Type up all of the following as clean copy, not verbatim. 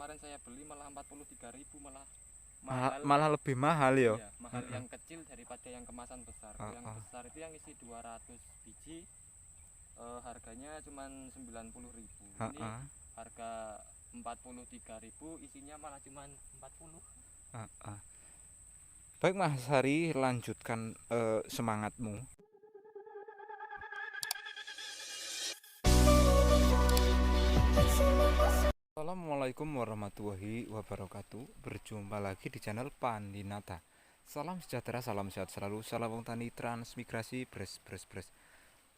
kemarin saya beli malah 43.000, malah mahal. Malah lebih mahal ya. Iya, mahal yang kecil daripada yang kemasan besar. Yang besar itu yang isi 200 biji, harganya cuma 90.000. Ini harga 43.000, isinya malah cuma 40. Baik Mas Hari, lanjutkan semangatmu. Assalamualaikum warahmatullahi wabarakatuh. Berjumpa lagi di channel Pandinata. Salam sejahtera, salam sehat selalu, salam wong tani transmigrasi bres.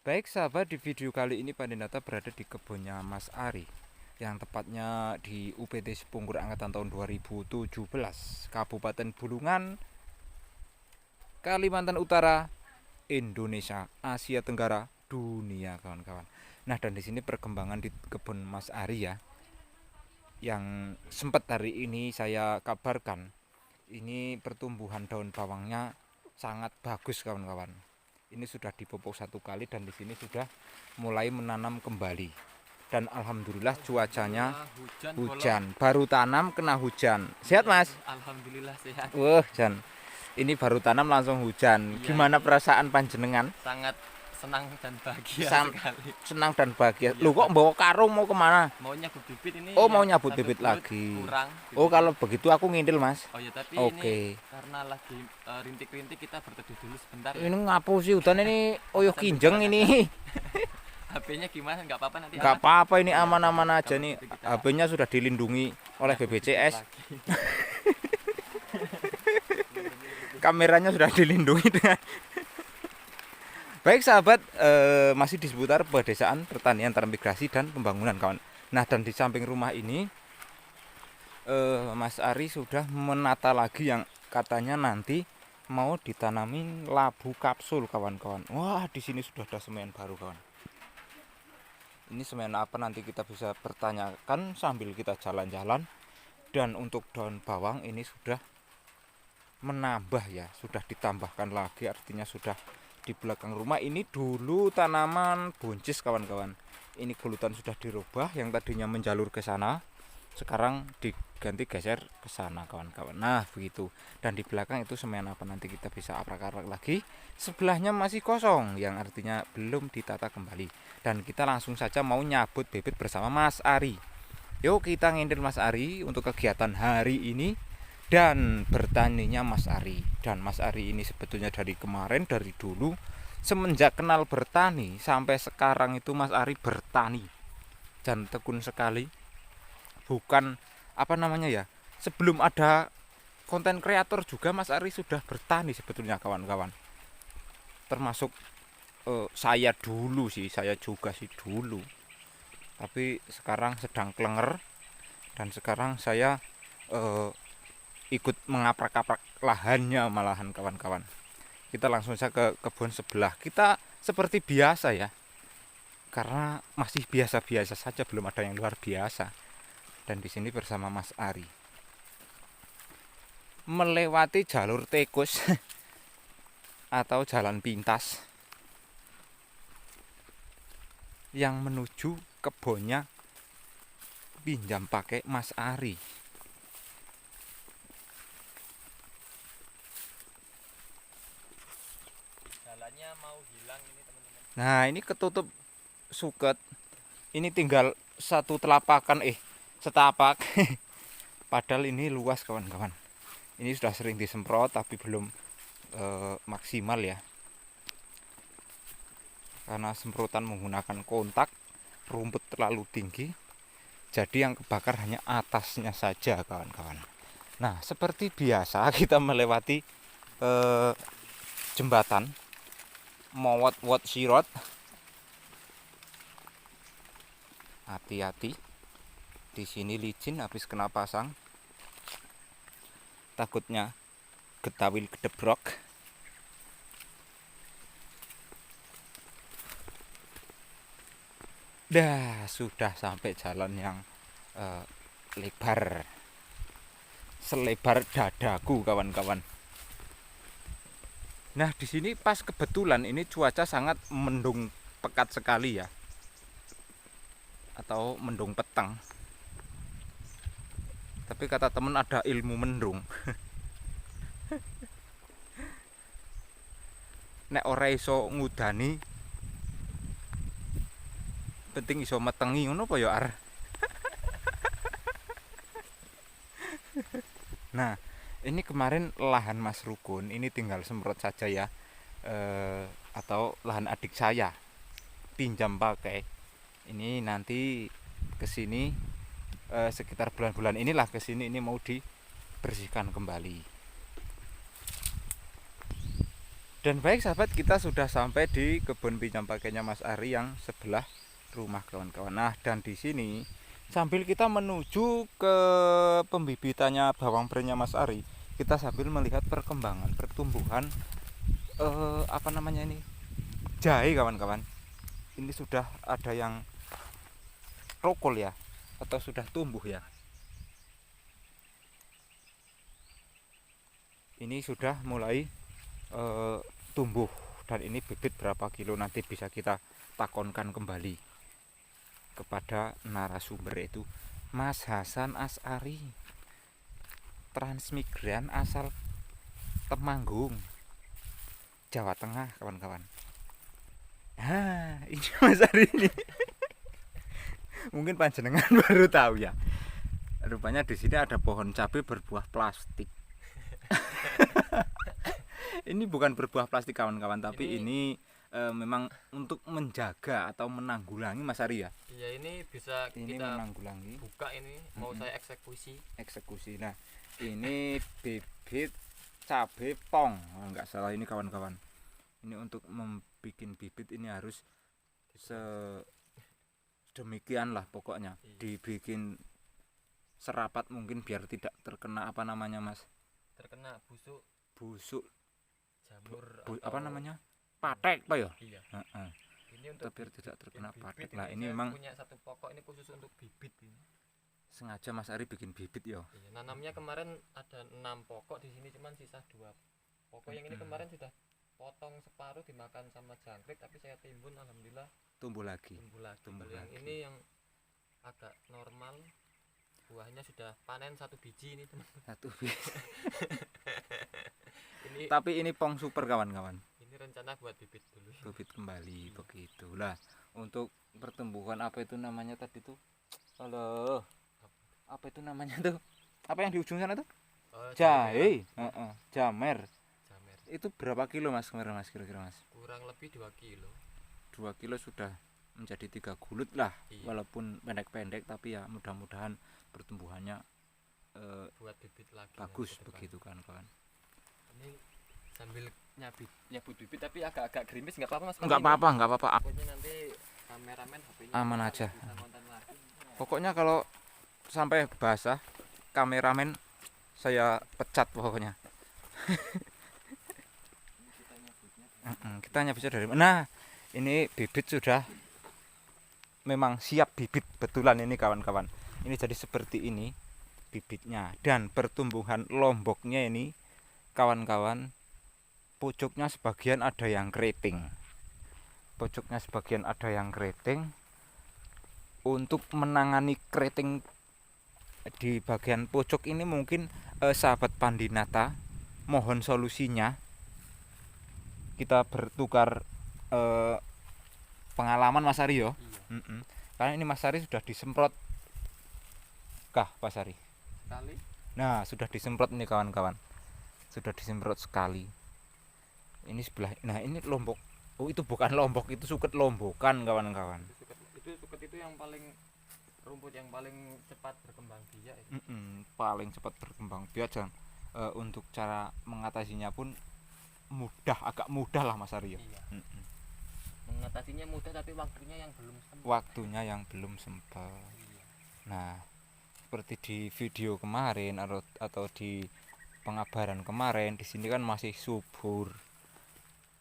Baik sahabat, di video kali ini Pandinata berada di kebunnya Mas Ari, yang tepatnya di UPT Sepungkur angkatan tahun 2017, Kabupaten Bulungan, Kalimantan Utara, Indonesia, Asia Tenggara, dunia kawan-kawan. Nah, dan di sini perkembangan di kebun Mas Ari ya, yang sempat hari ini saya kabarkan, ini pertumbuhan daun bawangnya sangat bagus kawan-kawan. Ini sudah dipupuk 1 kali dan di sini sudah mulai menanam kembali. Dan alhamdulillah cuacanya hujan. Baru tanam kena hujan. Sehat Mas? Alhamdulillah sehat. Wah, Jan. Ini baru tanam langsung hujan. Gimana perasaan panjenengan? Sangat senang dan bahagia sekali. Senang dan bahagia. Lu kok bawa karung mau kemana? Mau nyabut bibit ini. Oh, mau nyabut bibit lagi. Kurang. Oh, kalau begitu aku ngindil Mas. Oh ya, tapi ini karena lagi rintik-rintik, kita berteduh dulu sebentar. Ini ngapu sih hutan ini. Oh yo kinjeng ini. HP-nya gimana? Nggak apa-apa nanti. Nggak apa-apa, ini aman-aman aja nih. HP-nya sudah dilindungi oleh BPJS. Kameranya sudah dilindungi dengan baik sahabat, masih di seputar pedesaan, pertanian, transmigrasi dan pembangunan kawan. Nah, dan di samping rumah ini Mas Ari sudah menata lagi yang katanya nanti mau ditanamin labu kapsul kawan-kawan. Wah, di sini sudah ada semen baru kawan. Ini semen apa nanti kita bisa pertanyakan sambil kita jalan-jalan. Dan untuk daun bawang ini sudah menambah ya, sudah ditambahkan lagi, artinya sudah di belakang rumah ini dulu tanaman buncis kawan-kawan. Ini gulutan sudah dirubah, yang tadinya menjalur ke sana sekarang diganti geser ke sana kawan-kawan. Nah begitu. Dan di belakang itu semen apa nanti kita bisa aprak-aprak lagi. Sebelahnya masih kosong, yang artinya belum ditata kembali. Dan kita langsung saja mau nyabut bibit bersama Mas Ari. Yuk kita ngindir Mas Ari untuk kegiatan hari ini dan bertaninya Mas Ari. Dan Mas Ari ini sebetulnya dari kemarin, dari dulu, semenjak kenal bertani sampai sekarang itu Mas Ari bertani dan tekun sekali. Bukan apa namanya ya, sebelum ada konten kreator juga Mas Ari sudah bertani sebetulnya kawan-kawan. Termasuk saya dulu sih, saya juga sih dulu. Tapi sekarang sedang klenger dan sekarang saya ikut mengaprak-aprak lahannya malahan kawan-kawan. Kita langsung saja ke kebun sebelah. Kita seperti biasa ya, karena masih biasa-biasa saja, belum ada yang luar biasa. Dan di sini bersama Mas Ari melewati jalur tikus atau jalan pintas yang menuju kebunnya pinjam pakai Mas Ari. Jalannya mau hilang ini teman-teman. Nah ini ketutup suket. Ini tinggal satu telapakan setapak. Padahal ini luas kawan-kawan. Ini sudah sering disemprot tapi belum maksimal ya, karena semprotan menggunakan kontak, rumput terlalu tinggi, jadi yang kebakar hanya atasnya saja kawan-kawan. Nah seperti biasa kita melewati jembatan Mowat Sirot. Hati-hati, di sini licin, habis kena pasang, takutnya getawil kedebrok. Dah sudah sampai jalan yang lebar, selebar dadaku kawan-kawan. Nah di sini pas kebetulan ini cuaca sangat mendung pekat sekali ya, atau mendung petang. Tapi kata temen ada ilmu mendung. Nek ora iso ngudani penting iso metengi ngono apa ya Ar? Nah, ini kemarin lahan Mas Rukun ini tinggal semprot saja ya. Atau lahan adik saya pinjam pakai. Ini nanti kesini sekitar bulan-bulan inilah kesini ini mau dibersihkan kembali. Dan baik sahabat, kita sudah sampai di kebun pinjam pakainya Mas Ari yang sebelah rumah kawan-kawan. Nah, dan di sini sambil kita menuju ke pembibitannya bawang merahnya Mas Ari, kita sambil melihat perkembangan pertumbuhan apa namanya ini, jahe kawan-kawan. Ini sudah ada yang rokol ya, atau sudah tumbuh ya. Ini sudah mulai tumbuh, dan ini bibit berapa kilo nanti bisa kita takonkan kembali kepada narasumber, itu Mas Hasan Asari, transmigran asal Temanggung, Jawa Tengah kawan-kawan. Ini Mas Ari ini. Mungkin panjenengan baru tahu ya. Rupanya di sini ada pohon cabai berbuah plastik. Ini bukan berbuah plastik kawan-kawan, tapi ini memang untuk menjaga atau menanggulangi Mas Ari ya. Iya, ini bisa Ini kita menanggulangi. buka ini, mau saya eksekusi. Nah, ini bibit cabai pong, enggak salah ini kawan-kawan. Ini untuk membuat bibit ini harus sedemikian lah pokoknya. Dibikin serapat mungkin biar tidak terkena apa namanya Mas? Terkena Busuk jamur apa namanya? Patek Pak ya? Iya. Ini untuk biar tidak terkena patek. Nah, ini memang punya satu pokok ini khusus untuk bibit ini. Sengaja Mas Ari bikin bibit ya. Iya, nanamnya kemarin ada 6 pokok, di sini cuman sisa 2 pokok. Yang ini kemarin sudah potong separuh dimakan sama jangkrik, tapi saya timbun alhamdulillah tumbuh lagi. Yang ini yang agak normal, buahnya sudah panen 1 biji ini teman. 1 biji. Tapi ini pong super kawan-kawan. Ini rencana buat bibit dulu. Bibit kembali begitulah. Untuk pertumbuhan apa itu namanya tadi tuh? Halo. Apa itu namanya tuh? Apa yang di ujung sana tuh? Jahe. Jamer. Itu berapa kilo Mas kemarin Mas kira-kira Mas? Kurang lebih 2 kilo. 2 kilo sudah menjadi 3 gulut lah. Iya. Walaupun pendek-pendek tapi ya mudah-mudahan pertumbuhannya buat bibit lagi. Bagus begitu kan kawan. Ini sambil nyabut bibit tapi agak-agak gerimis, nggak apa-apa Mas? Nggak apa-apa. Pokoknya nanti kameramen HP-nya aman aja. Lagi. Pokoknya kalau sampai basah kameramen saya pecat pokoknya. Kita nyabutnya dari mana? Nah, ini bibit sudah memang siap bibit betulan ini kawan-kawan. Ini jadi seperti ini bibitnya, dan pertumbuhan lomboknya ini kawan-kawan, pucuknya sebagian ada yang keriting. Untuk menangani keriting di bagian pucuk ini mungkin sahabat Pandinata mohon solusinya. Kita bertukar pengalaman Mas Ari yo. Iya. Karena ini Mas Ari sudah disemprot kah Mas Ari? Sekali. Nah, sudah disemprot ini kawan-kawan. Sudah disemprot sekali. Ini sebelah. Nah, ini lombok. Oh, itu bukan lombok, itu suket lombokan kawan-kawan. Suket itu yang paling rumput yang paling cepat berkembang biak itu. Paling cepat berkembang biak, dan untuk cara mengatasinya pun agak mudah lah Mas Aryo. Iya. Mengatasinya mudah tapi waktunya yang belum sempat. Iya. Nah, seperti di video kemarin atau di pengabaran kemarin, di sini kan masih subur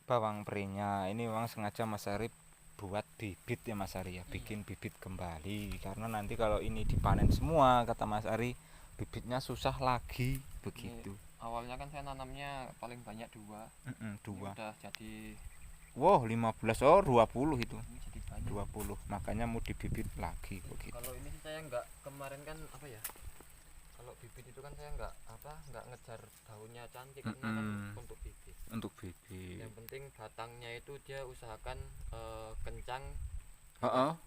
bawang merahnya. Ini memang sengaja Mas Ari buat bibit ya Mas Ari ya, bikin bibit kembali, karena nanti kalau ini dipanen semua kata Mas Ari bibitnya susah lagi begitu. Awalnya kan saya nanamnya paling banyak 2. 2 udah jadi 15 20 itu. Jadi banyak. 20, makanya mau dibibit lagi begitu. Kalau ini sih saya enggak, kemarin kan apa ya, kalau kan saya nggak ngejar daunnya cantik karena kan untuk bibit. Untuk bibit. Yang penting batangnya itu dia usahakan kencang.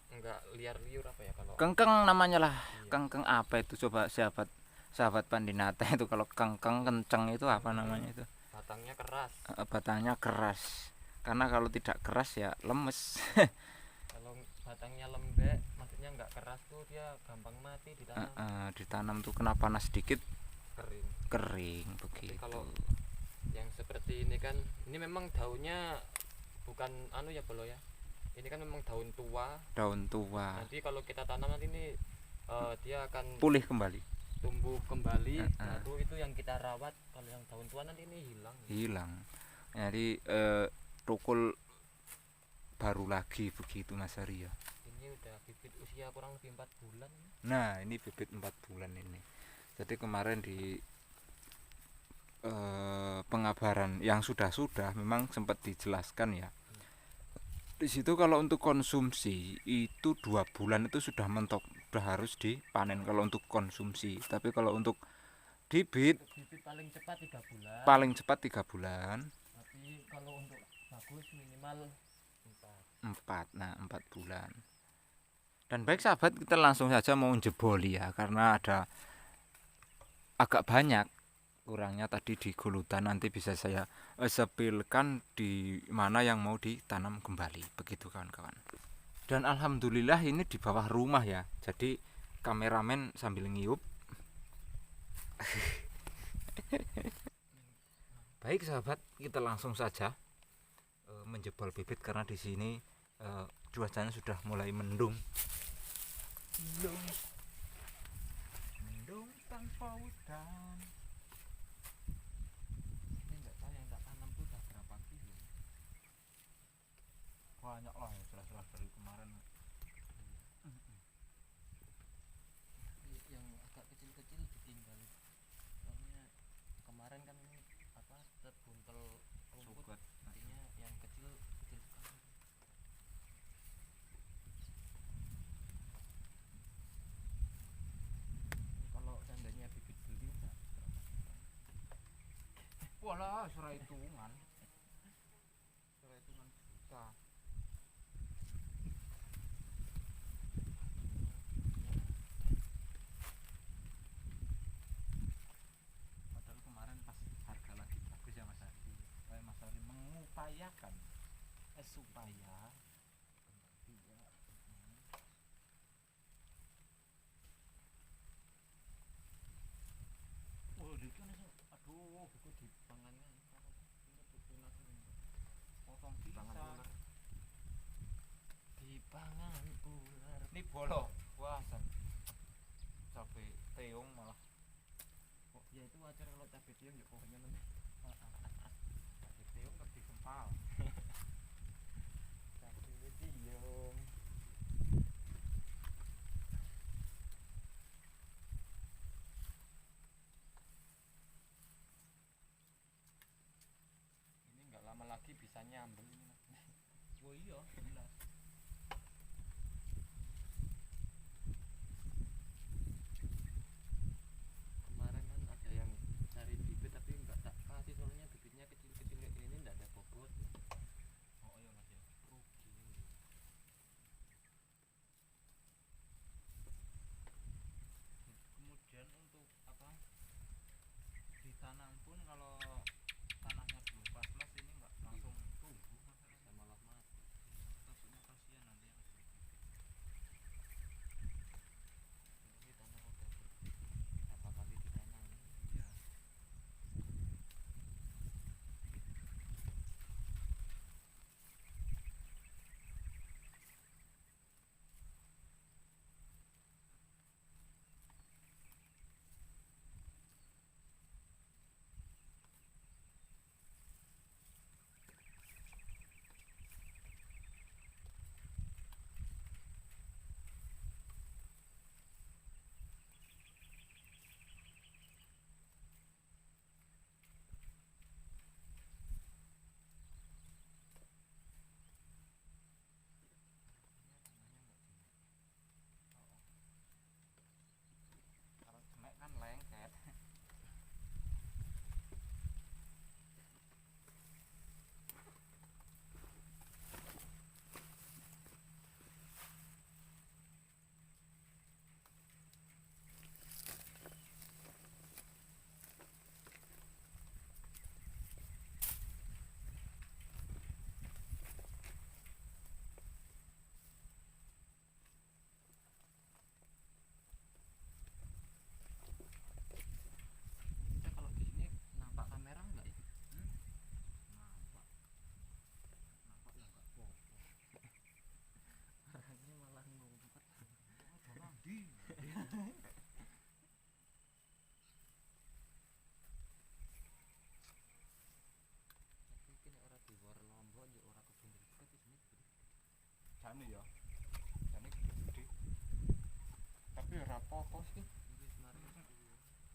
Enggak liar-liur apa ya kalau. Kengkeng namanya lah. Iya. Kengkeng apa itu? Coba sahabat Pandinata itu kalau kengkeng kencang itu apa namanya itu? Batangnya keras. Batangnya keras. Karena kalau tidak keras ya lemes. Kalau batangnya lembek, maksudnya nggak keras tuh dia gampang mati ditanam. Ditanam tuh kena panas sedikit kering begitu. Tapi kalau yang seperti ini kan, ini memang daunnya bukan ya Bolo ya. Ini kan memang daun tua. Nanti kalau kita tanam nanti ini dia akan pulih kembali, tumbuh kembali. Baru itu yang kita rawat. Kalau yang daun tua nanti ini hilang. Jadi tukul baru lagi begitu Mas Ari ya. Ini udah bibit usia kurang lebih 4 bulan. Nah ini bibit 4 bulan ini. Jadi kemarin di pengabaran yang sudah memang sempat dijelaskan ya. Di situ kalau untuk konsumsi itu 2 bulan itu sudah mentok, sudah harus dipanen kalau untuk konsumsi. Tapi kalau untuk bibit paling cepat 3 bulan. Paling cepat 3 bulan. Tapi kalau untuk bagus minimal 4. Nah, 4 bulan. Dan baik sahabat, kita langsung saja mau jeboli ya, karena ada agak banyak kurangnya tadi di gulutan. Nanti bisa saya sepilkan di mana yang mau ditanam kembali begitu kawan-kawan. Dan alhamdulillah ini di bawah rumah ya, jadi kameramen sambil ngiup. Baik sahabat, kita langsung saja menjebol bibit karena di sini cuacanya sudah mulai mendung tanpa hujan. Ini enggak tahu yang tak tanam tuh udah berapa kilo. Banyak lah ya, jelas-jelas dari kemarin. Yang agak kecil-kecil ditinggal. Soalnya kemarin kan terbuntel rumput. Artinya yang kecil sekali. Kalau seandainya bibit beli enggak berapa? Walah, serai hitungan juta. Padahal kemarin pas harga lagi bagus ya Mas Ari. Kayak Mas Ari mengupayakan supaya aduh, itu dipangannya potong bisa dipangan ular. Ini bolong buasan cabai teong malah. Ya itu wajar kalau cabai teong ya pohonnya meneh. Cabai teong lebih gempal. Cabai teong. Lama lagi bisa nyambung ini. Oh iya, jelas. Kemarin kan ada yang cari bibit tapi enggak tak kasih, soalnya bibitnya kecil-kecil kayak ini enggak ada bobot. Oh iya Mas ya. Rugi. Kemudian untuk ditanam pun kalau tanahnya belum pas ini enggak langsung tumbuh, Malah mati. Maksudnya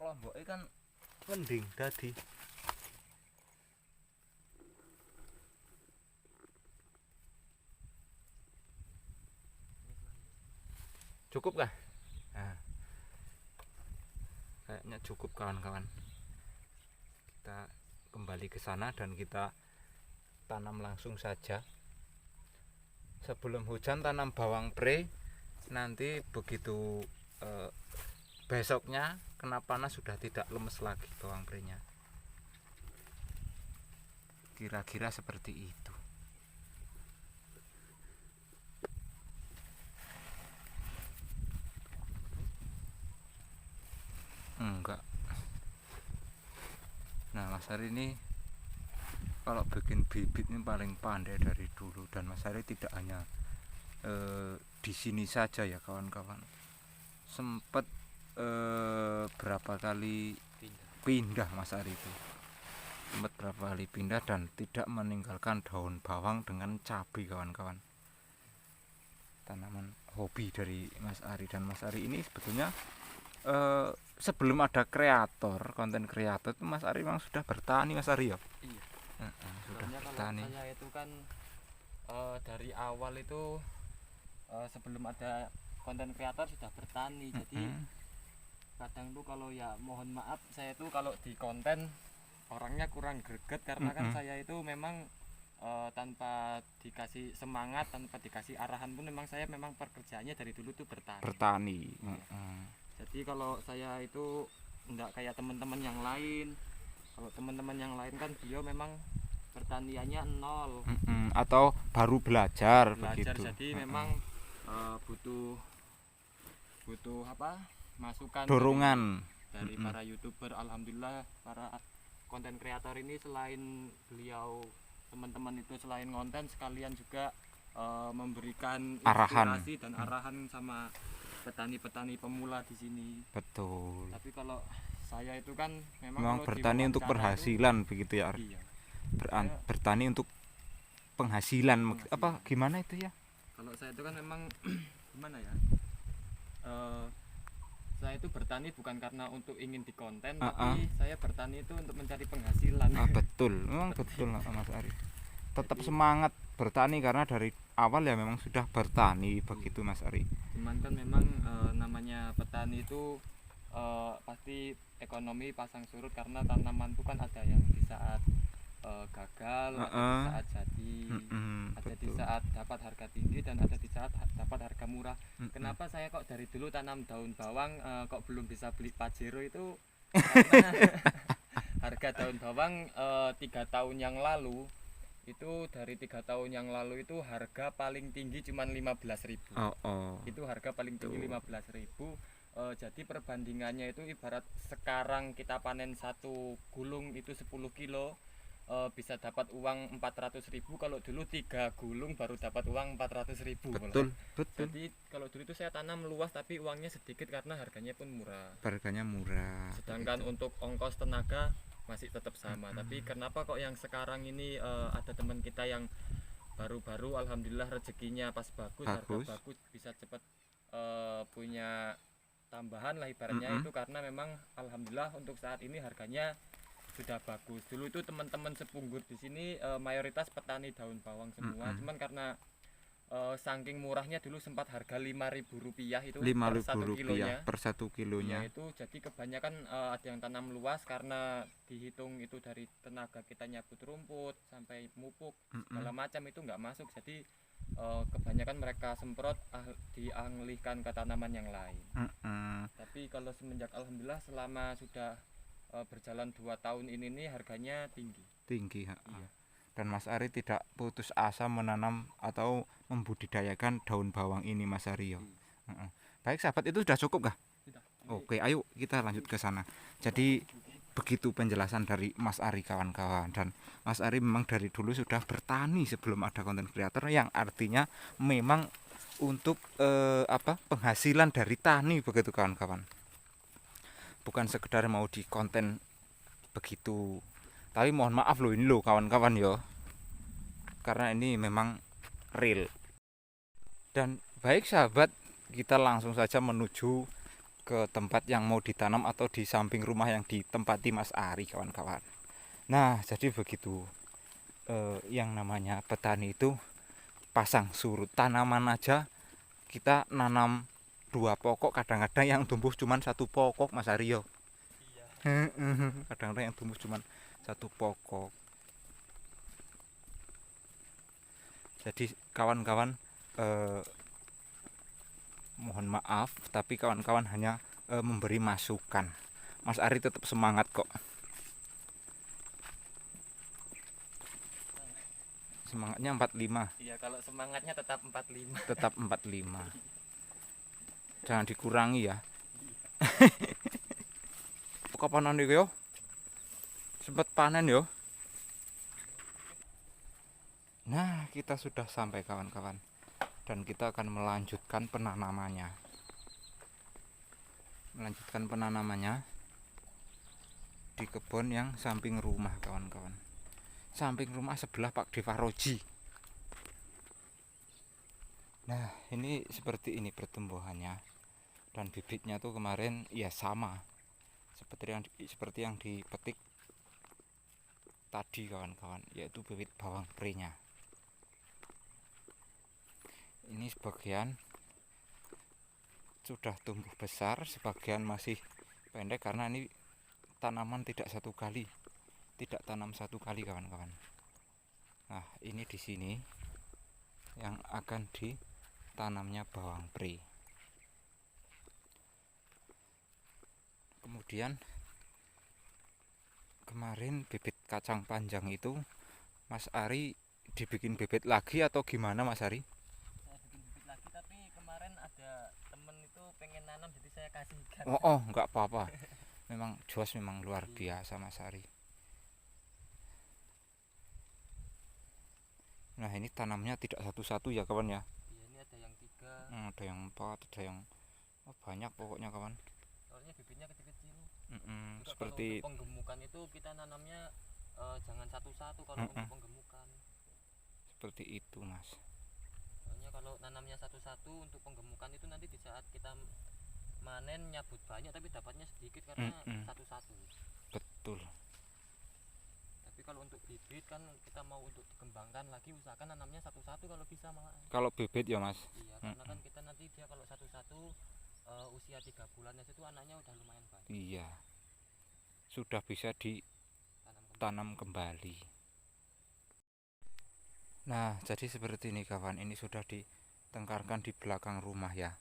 kelomboke kan mending dadi. Cukup kah? Nah, kayaknya cukup kawan-kawan. Kita kembali ke sana dan kita tanam langsung saja. Sebelum hujan tanam bawang pre, nanti begitu besoknya kena panas sudah tidak lemes lagi bawang prenya. Kira-kira seperti itu. Enggak. Nah, Mas Ari ini kalau bikin bibit ini paling pandai dari dulu, dan Mas Ari tidak hanya di sini saja ya kawan-kawan. Sempat berapa kali pindah Mas Ari itu. Sempat berapa kali pindah dan tidak meninggalkan daun bawang dengan cabai kawan-kawan. Tanaman hobi dari Mas Ari, dan Mas Ari ini sebetulnya sebelum ada kreator, konten kreator itu Mas Ari memang sudah bertani Mas Ari ya? Iya. Sudah Sebenarnya bertani. kalau saya itu kan dari awal itu sebelum ada konten kreator sudah bertani. Jadi kadang tuh kalau ya mohon maaf saya tuh kalau di konten orangnya kurang greget karena kan saya itu memang tanpa dikasih semangat, tanpa dikasih arahan pun memang saya memang pekerjaannya dari dulu tuh bertani. Jadi kalau saya itu enggak kayak teman-teman yang lain. Kalau teman-teman yang lain kan beliau memang pertaniannya nol atau baru belajar begitu. Jadi memang butuh apa? Masukan dorongan dari para YouTuber. Alhamdulillah para konten kreator ini selain beliau teman-teman itu selain konten sekalian juga memberikan inspirasi dan arahan sama petani-petani pemula di sini. Betul. Tapi kalau saya itu kan memang bertani untuk penghasilan itu, begitu ya. Iya. Bertani untuk penghasilan. Apa gimana itu ya? Kalau saya itu kan memang gimana ya? Saya itu bertani bukan karena untuk ingin dikonten, tapi saya bertani itu untuk mencari penghasilan. Betul, memang betul Mas Ari. Tetap semangat bertani karena dari awal ya memang sudah bertani begitu Mas Ari. Cuman kan memang namanya petani itu pasti ekonomi pasang surut karena tanaman itu kan ada yang di saat gagal, ada di saat jadi, ada di saat dapat harga tinggi dan ada di saat dapat harga murah. Kenapa saya kok dari dulu tanam daun bawang kok belum bisa beli Pajero itu? Karena harga daun bawang 3 tahun yang lalu itu, dari 3 tahun yang lalu itu harga paling tinggi cuman 15.000. Itu harga paling tinggi 15.000. Jadi perbandingannya itu ibarat sekarang kita panen satu gulung itu 10 kilo bisa dapat uang 400.000. Kalau dulu 3 gulung baru dapat uang 400.000. Betul. Jadi kalau dulu itu saya tanam luas tapi uangnya sedikit karena harganya pun murah. Sedangkan untuk ongkos tenaga masih tetap sama. Tapi kenapa kok yang sekarang ini ada teman kita yang baru-baru alhamdulillah rezekinya pas bagus, harga bagus, bisa cepat punya tambahan lah ibaratnya. Itu karena memang alhamdulillah untuk saat ini harganya sudah bagus. Dulu itu teman-teman sepunggur di sini mayoritas petani daun bawang semua. Cuman karena saking murahnya dulu sempat harga Rp5.000 itu per 1 kilonya. Itu jadi kebanyakan ada yang tanam luas karena dihitung itu dari tenaga kita nyabut rumput sampai mupuk segala macam itu nggak masuk. Jadi kebanyakan mereka semprot dialihkan ke tanaman yang lain. Tapi kalau semenjak alhamdulillah selama sudah berjalan 2 tahun ini nih harganya tinggi. Iya. Dan Mas Ari tidak putus asa menanam atau membudidayakan daun bawang ini Mas Ari ya. Baik sahabat, itu sudah cukup kah? Sudah. Oke, ayo kita lanjut ke sana. Jadi begitu penjelasan dari Mas Ari kawan-kawan, dan Mas Ari memang dari dulu sudah bertani sebelum ada konten kreator, yang artinya memang untuk penghasilan dari tani begitu kawan-kawan. Bukan sekedar mau di konten begitu. Tapi mohon maaf loh ini loh kawan-kawan ya, karena ini memang real. Dan baik sahabat, kita langsung saja menuju ke tempat yang mau ditanam atau di samping rumah yang ditempati Mas Ari, kawan-kawan. Nah, jadi begitu. Yang namanya petani itu pasang surut. Tanaman aja kita nanam 2 pokok, kadang-kadang yang tumbuh cuma 1 pokok, Mas Aryo. Iya. Kadang-kadang yang tumbuh cuma 1 pokok. Jadi kawan-kawan, mohon maaf, tapi kawan-kawan hanya memberi masukan. Mas Ari tetap semangat kok. Semangatnya 45. Iya, kalau semangatnya tetap 45. Tetap 45. Jangan dikurangi ya. Kapan nih yo? Sempat panen yo. Nah, kita sudah sampai kawan-kawan. Dan kita akan melanjutkan penanamannya. Di kebun yang samping rumah, kawan-kawan. Samping rumah sebelah Pak Deva Roji. Nah, ini seperti ini pertumbuhannya. Dan bibitnya tuh kemarin ya sama seperti yang dipetik tadi, kawan-kawan, yaitu bibit bawang prenya. Ini sebagian sudah tumbuh besar, sebagian masih pendek karena ini tanaman tidak tanam satu kali, kawan-kawan. Nah, ini di sini yang akan ditanamnya bawang pre. Kemudian kemarin bibit kacang panjang itu Mas Ari dibikin bibit lagi atau gimana, Mas Ari? Tapi kemarin ada temen itu pengen nanam, jadi saya kasihkan. Enggak apa-apa. Memang jos, memang luar biasa Mas Ari. Nah, ini tanamnya tidak satu-satu ya, kawan ya. Iya, ini ada yang 3, ada yang 4, ada yang banyak pokoknya, kawan. Soalnya bibitnya kecil-kecil. Seperti kalau untuk penggemukan itu kita nanamnya jangan satu-satu kalau untuk penggemukan. Seperti itu, Mas. Soalnya kalau nanamnya satu-satu untuk penggemukan itu nanti di saat kita manen nyabut banyak tapi dapatnya sedikit karena satu-satu. Betul. Tapi kalau untuk bibit kan kita mau untuk dikembangkan lagi, usahakan nanamnya satu-satu kalau bisa malah. Kalau bibit ya, Mas. Iya, karena kan kita nanti dia kalau satu-satu usia 3 bulan itu anaknya udah lumayan banyak. Iya. Sudah bisa ditanam kembali. Nah, jadi seperti ini, kawan. Ini sudah ditengkarkan di belakang rumah ya.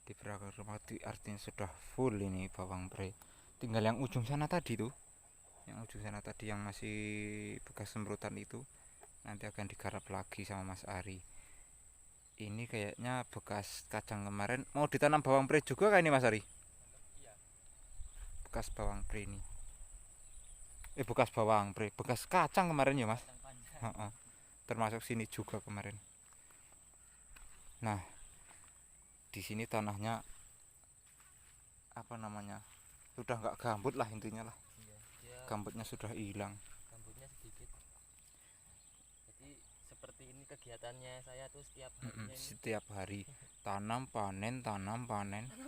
Di belakang rumah artinya sudah full ini bawang pre. Tinggal yang ujung sana tadi tuh. Yang ujung sana tadi yang masih bekas semprotan itu nanti akan digarap lagi sama Mas Ari. Ini kayaknya bekas kacang kemarin mau ditanam bawang pre juga kan ini, Mas Ari? Iya. Bekas bawang pre ini. Bekas bawang pre, bekas kacang kemarin ya, Mas? Termasuk sini juga kemarin. Nah, di sini tanahnya apa namanya? Sudah nggak gambut lah intinya lah. Iya, gambutnya sudah hilang. Gambutnya sedikit. Jadi seperti ini kegiatannya saya tuh setiap harinya ini. Setiap hari tanam panen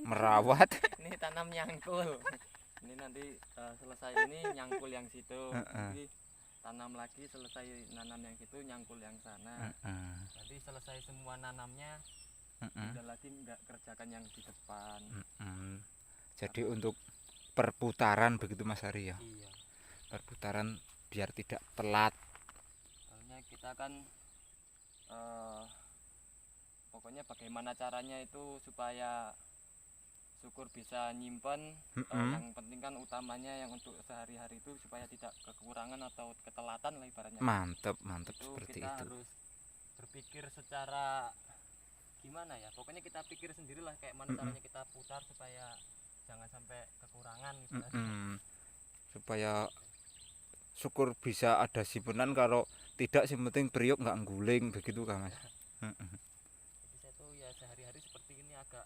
merawat. Ini tanam nyangkul. Ini nanti selesai ini nyangkul yang situ. Jadi tanam lagi, selesai nanam yang situ nyangkul yang sana. Nanti selesai semua nanamnya udah lagi nggak kerjakan yang di depan. Jadi untuk perputaran begitu, Mas Ari ya. Iya. Perputaran biar tidak telat. Soalnya kita kan pokoknya bagaimana caranya itu supaya syukur bisa nyimpen. Yang penting kan utamanya yang untuk sehari-hari itu supaya tidak kekurangan atau ketelatan lah ibaratnya. Mantap itu seperti kita itu. Harus berpikir secara gimana ya, pokoknya kita pikir sendirilah kayak mana caranya kita putar supaya jangan sampai kekurangan gitu. Supaya syukur bisa ada simpenan, kalau tidak sih penting periuk nggak guling begitu kan, Mas. Jadi saya tuh ya sehari-hari seperti ini agak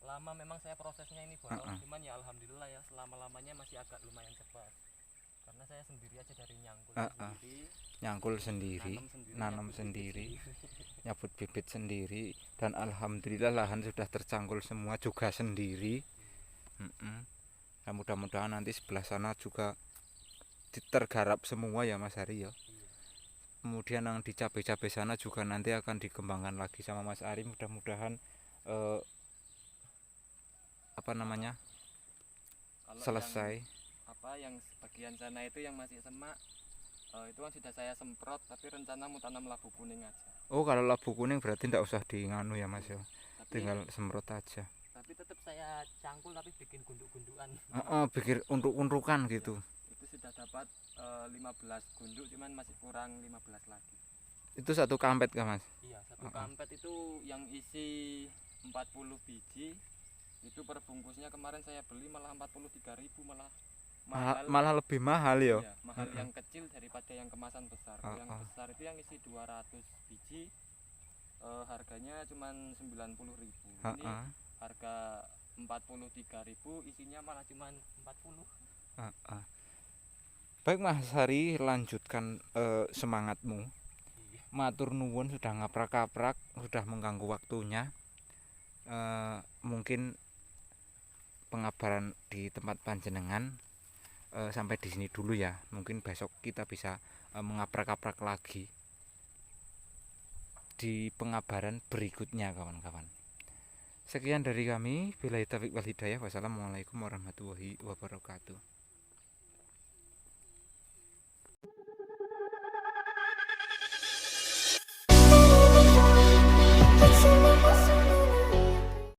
lama memang saya prosesnya ini bolong, cuman ya alhamdulillah ya selama-lamanya masih agak lumayan cepat karena saya sendiri aja dari nyangkul sendiri, nanam sendiri, nyabut bibit sendiri, dan alhamdulillah lahan sudah tercangkul semua juga sendiri. Nah, mudah-mudahan nanti sebelah sana juga tergarap semua ya Mas Ari ya. Iya. Kemudian yang di cabai-cabai sana juga nanti akan dikembangkan lagi sama Mas Ari. Mudah-mudahan apa namanya Kalau selesai. yang bagian sana itu yang masih semak, itu kan sudah saya semprot, tapi rencana mau tanam labu kuning aja. Oh, kalau labu kuning berarti tidak usah nganu ya Mas ya. Tinggal semprot aja. Tapi tetap saya cangkul, tapi bikin gunduk-gundukan. Bikin untuk-untukan gitu. Ya, itu sudah dapat 15 gunduk, cuman masih kurang 15 lagi. Itu satu kampet kah Mas? Iya, satu kampet itu yang isi 40 biji. Itu perbungkusnya kemarin saya beli malah 43.000, malah mahal. Malah lebih mahal ya. Iya, mahal yang kecil daripada yang kemasan besar. Yang besar itu yang isi 200 biji, harganya cuma 90.000. Ini harga 43.000, isinya malah cuma 40. Baik Mas Hari, lanjutkan semangatmu. Matur nuwun sudah ngaprak-kaprak, sudah mengganggu waktunya. Mungkin pengabaran di tempat panjenengan sampai di sini dulu ya. Mungkin besok kita bisa mengaprak-kaprak lagi di pengabaran berikutnya kawan-kawan. Sekian dari kami. Billahi taufiq wal hidayah. Wassalamualaikum warahmatullahi wabarakatuh.